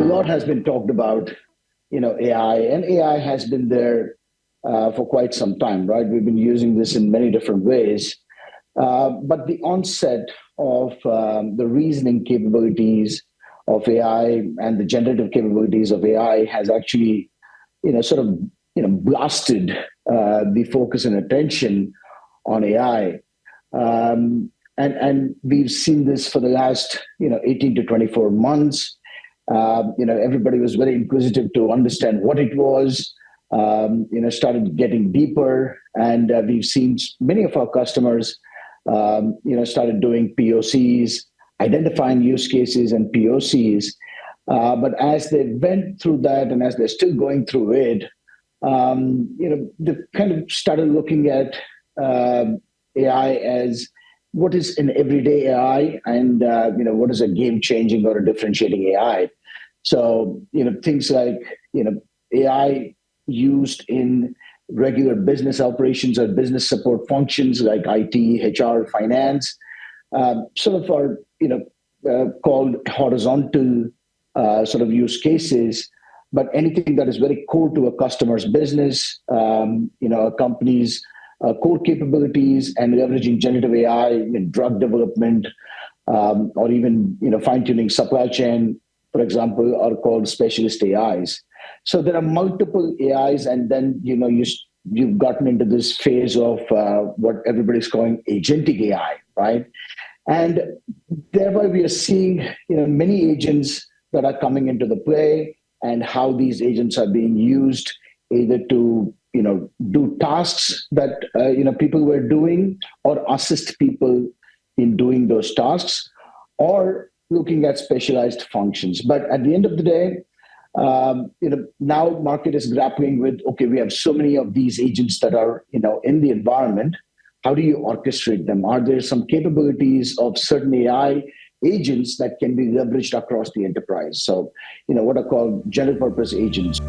A lot has been talked about, AI, and AI has been there for quite some time, right? We've been using this in many different ways. But the onset of the reasoning capabilities of AI and the generative capabilities of AI has actually, sort of, blasted the focus and attention on AI. And we've seen this for the last, 18 to 24 months. Everybody was very inquisitive to understand what it was, started getting deeper. And we've seen many of our customers, started doing POCs, identifying use cases and POCs. But as they went through that and as they're still going through it, they kind of started looking at AI as what is an everyday AI and, what is a game changing or a differentiating AI. So, things like, AI used in regular business operations or business support functions like IT, HR, finance, sort of are, called horizontal sort of use cases. But anything that is very core to a customer's business, a company's core capabilities and leveraging generative AI in drug development, or even, fine-tuning supply chain, for example, are called specialist AIs. So there are multiple AIs, and then you've gotten into this phase of what everybody's calling agentic AI, right? And thereby we are seeing many agents that are coming into the play, and how these agents are being used either to do tasks that people were doing, or assist people in doing those tasks, or looking at specialized functions. But at the end of the day, now market is grappling with, okay, we have so many of these agents that are in the environment. How do you orchestrate them? Are there some capabilities of certain AI agents that can be leveraged across the enterprise? So, what are called general purpose agents.